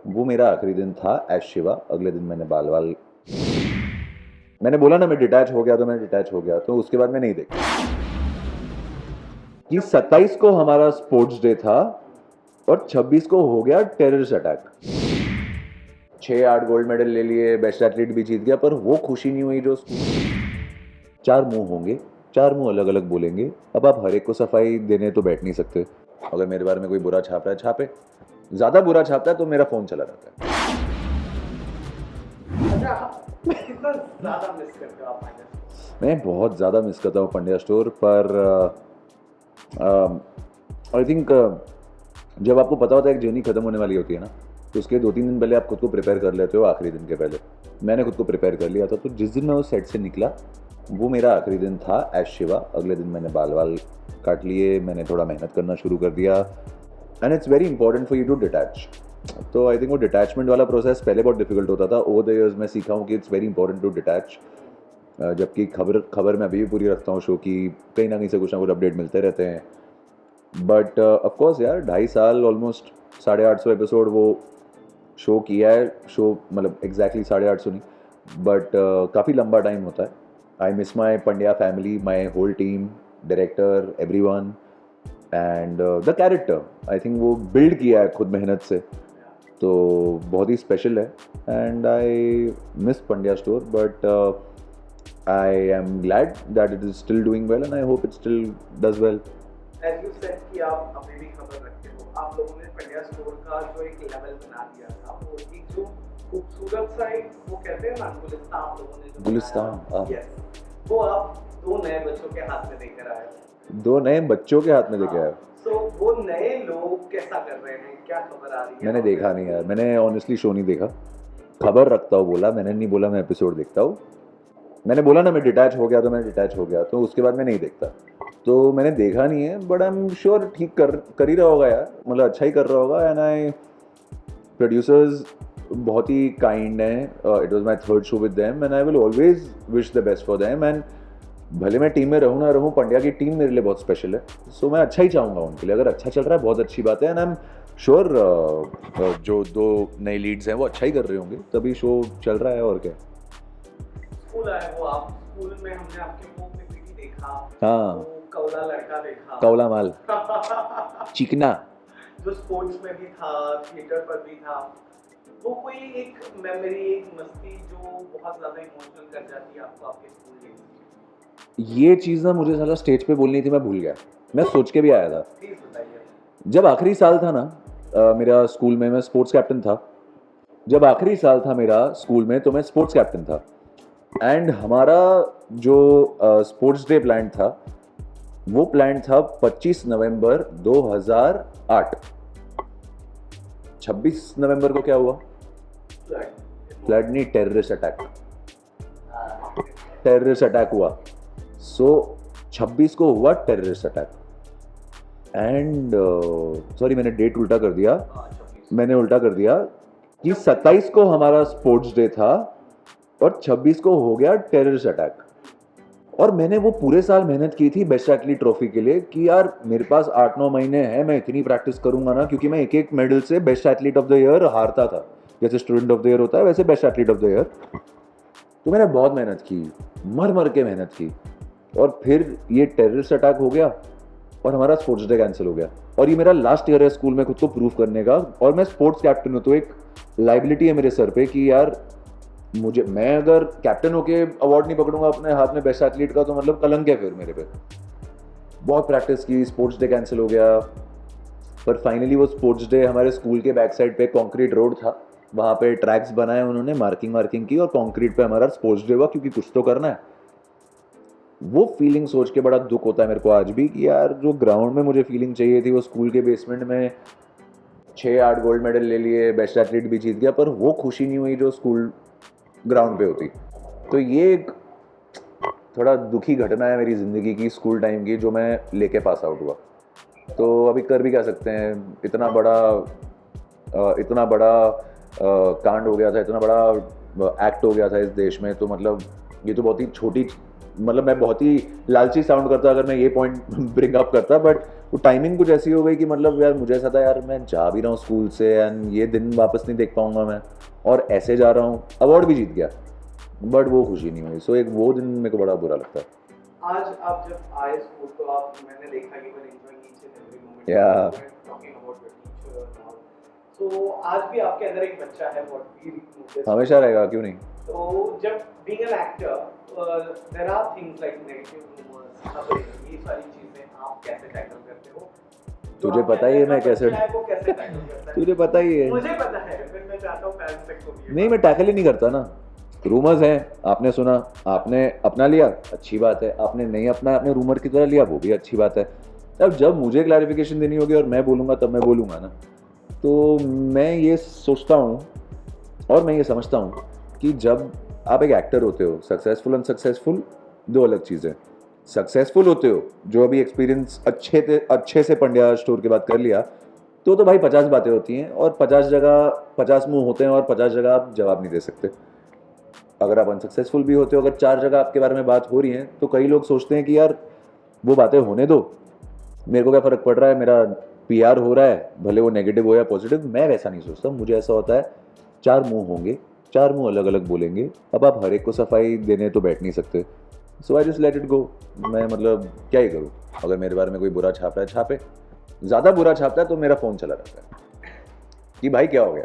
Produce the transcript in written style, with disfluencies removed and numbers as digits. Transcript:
वो मेरा आखिरी दिन था एज शिवा। अगले दिन मैंने बाल वाल, मैंने बोला ना मैं डिटैच हो गया, तो मैं डिटैच हो गया, तो उसके बाद मैं नहीं देखा कि 27 को हमारा स्पोर्ट्स डे था और 26 को हो गया टेररिस्ट अटैक। 6-8 गोल्ड मेडल ले लिए, बेस्ट एथलीट भी जीत गया, पर वो खुशी नहीं हुई जो चार मुंह होंगे, चार मुंह अलग अलग बोलेंगे। अब आप हर एक को सफाई देने तो बैठ नहीं सकते। अगर मेरे बारे में कोई बुरा छाप रहा है, छापे। ज्यादा बुरा छापता है तो मेरा फोन चला रहता है। अच्छा, कितना ज़्यादा मिस करते हो आप पंड्या? मैं बहुत ज़्यादा मिस करता हूँ पंड्या स्टोर, पर आई थिंक जब आपको पता होता है एक जर्नी खत्म होने वाली होती है ना, तो उसके 2-3 दिन पहले आप खुद को प्रिपेयर कर लेते हो। आखिरी दिन के पहले मैंने खुद को प्रिपेयर कर लिया था, तो जिस दिन मैं उस सेट से निकला वो मेरा आखिरी दिन था एज शिवा। अगले दिन मैंने बाल वाल काट लिए, मैंने थोड़ा मेहनत करना शुरू कर दिया, and it's very important for you to detach. तो आई थिंक वो डिटैचमेंट वाला प्रोसेस पहले बहुत डिफिकल्ट होता था। ओवर द इयर्स मैं सीखा हूँ कि it's very important to detach. जबकि खबर मैं अभी भी पूरी रखता हूँ शो की, कहीं ना कुछ अपडेट मिलते रहते हैं। बट ऑफकोर्स यार 2.5 साल ऑलमोस्ट 850 एपिसोड वो शो किया है। शो मतलब एग्जैक्टली 850 नहीं, बट काफ़ी लंबा टाइम होता है। I miss my Pandya family, my whole team, director, everyone and the character. I think वो बिल्ड किया है खुद मेहनत से, तो बहुत ही स्पेशल है। And I miss Pandya store, but I am glad that it is still doing well, and I hope it still does well. As you said कि आप अभी भी खबर रखते हो, आप लोगों ने पंड्या स्टोर का जो एक लेवल बना दिया था, वो एक जो खूबसूरत सा एक वो कहते हैं ना गुलिस्तान, आप लोगों ने जो गुलिस्तान, यस, वो आप दो नए बच्चों के हाथ में देकर आए। 2 नए बच्चों के हाथ में देके आया। तो वो नए लोग कैसा कर रहे हैं, क्या खबर आ रही है? मैंने देखा नहीं यार, मैंने ऑनेस्टली शो नहीं देखा। खबर रखता हूँ बोला, मैंने नहीं बोला मैं एपिसोड देखता हूँ। मैंने बोला ना मैं डिटैच हो गया, तो मैं डिटैच हो गया, तो उसके बाद मैं नहीं देखता। तो मैंने देखा नहीं है, बट आई एम श्योर ठीक कर ही रहा होगा यार, मतलब अच्छा ही कर रहा होगा। एंड आई प्रोड्यूसर्स बहुत ही काइंड हैं। It was my third show with them, and I will always wish the best for them. And भले मैं टीम में रहूँ ना रहूँ, पंड्या की टीम मेरे लिए बहुत स्पेशल है। सो मैं अच्छा ही चाहूँगा उनके लिए। अगर अच्छा चल रहा है बहुत अच्छी बात है, एंड आई एम श्योर जो 2 नए लीड्स हैं वो अच्छा ही कर रहे होंगे, तभी शो चल रहा है। और क्या, स्कूल आए हो आप, स्कूल में हमने आपके मुंह में पीटी देखा, हाँ, वो कौला लड़का देखा, कौला माल, चिकना, जो स्पोर्ट्स में भी था, थिएटर पर भी था। वो कोई एक मेमोरी, एक मस्ती जो बहुत ज्यादा इमोशनल कर जाती है आपको आपके स्कूल डेज? ये चीज़ ना मुझे साला स्टेज पे बोलनी थी, मैं भूल गया। मैं सोच के भी आया था। प्लीज बताइए। जब आखिरी साल था ना मेरा स्कूल में, मैं स्पोर्ट्स कैप्टन था। जब आखिरी साल था मेरा स्कूल में, तो मैं स्पोर्ट्स कैप्टन था। एंड हमारा जो स्पोर्ट्स डे प्लान था, वो प्लान था 25 नवंबर 2008। 26 नवंबर को क्या हुआ? फ्लड नहीं, टेररिस्ट अटैक। टेररिस्ट अटैक हुआ। सो 26 को हुआ टेररिस्ट अटैक। एंड सॉरी, मैंने डेट उल्टा कर दिया। मैंने उल्टा कर दिया कि 27 को हमारा स्पोर्ट्स डे था और 26 को हो गया टेररिस्ट अटैक। और मैंने वो पूरे साल मेहनत की थी बेस्ट एथलीट ट्रॉफी के लिए कि यार मेरे पास 8-9 महीने हैं, मैं इतनी प्रैक्टिस करूंगा ना, क्योंकि मैं एक मेडल से best athlete of the year हारता था। जैसे स्टूडेंट ऑफ द ईयर होता है, वैसे best athlete of the year. तो मैंने बहुत मेहनत की, मर के मेहनत की, और फिर ये टेररिस्ट अटैक हो गया और हमारा स्पोर्ट्स डे कैंसिल हो गया। और ये मेरा लास्ट ईयर है स्कूल में खुद को प्रूव करने का, और मैं स्पोर्ट्स कैप्टन हूँ, तो एक लाइबिलिटी है मेरे सर पे कि यार मैं अगर कैप्टन होके अवार्ड नहीं पकड़ूंगा अपने हाथ में बेस्ट एथलीट का, तो मतलब कलंक है फिर मेरे पे। बहुत प्रैक्टिस की, स्पोर्ट्स डे कैंसिल हो गया, पर फाइनली वो स्पोर्ट्स डे हमारे स्कूल के बैक साइड पे कंक्रीट रोड था, वहाँ पे ट्रैक्स बनाए उन्होंने, मार्किंग की, और कंक्रीट पे हमारा स्पोर्ट्स डे हुआ, क्योंकि कुछ तो करना है। वो फीलिंग सोच के बड़ा दुख होता है मेरे को आज भी कि यार जो ग्राउंड में मुझे फीलिंग चाहिए थी, वो स्कूल के बेसमेंट में 6-8 गोल्ड मेडल ले लिए, बेस्ट एथलीट भी जीत गया, पर वो खुशी नहीं हुई जो स्कूल ग्राउंड पे होती। तो ये एक थोड़ा दुखी घटना है मेरी ज़िंदगी की, स्कूल टाइम की, जो मैं लेके पास आउट हुआ। तो अभी कर भी क्या सकते हैं, इतना बड़ा कांड हो गया था, इतना बड़ा एक्ट हो गया था इस देश में। तो मतलब ये तो बहुत ही छोटी, मतलब मैं बहुत ही लालची साउंड करता अगर मैं ये पॉइंट ब्रिंग अप करता, बट वो टाइमिंग कुछ ऐसी हो गई कि मतलब यार मुझे ऐसा था यार मैं जा भी रहा हूँ स्कूल से एंड ये दिन वापस नहीं देख पाऊंगा मैं, और ऐसे जा रहा हूँ, अवार्ड भी जीत गया बट वो खुशी नहीं हुई। सो एक वो दिन मेरे को बड़ा बुरा लगता है। आज आप जब आए स्कूल तो आप मैंने देखा कि were enjoying each and every moment, Yeah. Talking about your teacher and all. So आज भी आपके अंदर एक बच्चा है, व्हाट वी नोटिस। हमेशा रहेगा, क्यों नहीं। तो जब being an actor there are things like negative rumours, ये सारी चीजें आप कैसे टैकल करते हो? जो तुझे आपके पता ही है अंदर मैं का कैसे, बच्चा है, वो कैसे टैकल करता है? तुझे पता ही है। मुझे पता है, फिर मैं चाहता हूँ फैंस तक को भी ये नहीं, मैं बात- टैकल ही नहीं करता ना। रूमर्स हैं, आपने सुना, आपने अपना लिया, अच्छी बात है, आपने नहीं अपना आपने रूमर की तरह लिया, वो भी अच्छी बात है। अब जब मुझे क्लैरिफिकेशन देनी होगी और मैं बोलूँगा तब मैं बोलूँगा ना। तो मैं ये सोचता हूँ और मैं ये समझता हूँ कि जब आप एक एक्टर होते हो, सक्सेसफुल अनसक्सेसफुल दो अलग चीज़ें। सक्सेसफुल होते हो, जो अभी एक्सपीरियंस अच्छे से पंड्या स्टोर के बाद कर लिया, तो भाई 50 बातें होती हैं और 50 जगह 50 मुंह होते हैं और 50 जगह आप जवाब नहीं दे सकते। अगर आप अनसक्सेसफुल भी होते हो, अगर 4 जगह आपके बारे में बात हो रही है, तो कई लोग सोचते हैं कि यार वो बातें होने दो, मेरे को क्या फ़र्क पड़ रहा है, मेरा पीआर हो रहा है, भले वो नेगेटिव हो या पॉजिटिव। मैं वैसा नहीं सोचता, मुझे ऐसा होता है 4 मुंह होंगे, 4 मुंह अलग अलग बोलेंगे, अब आप हर एक को सफाई देने तो बैठ नहीं सकते। So I just let it go. मैं मतलब क्या ही करूँ, अगर मेरे बारे में कोई बुरा छाप रहा है छापे, ज़्यादा बुरा छापता है तो मेरा फ़ोन चला रहता है कि भाई क्या हो गया।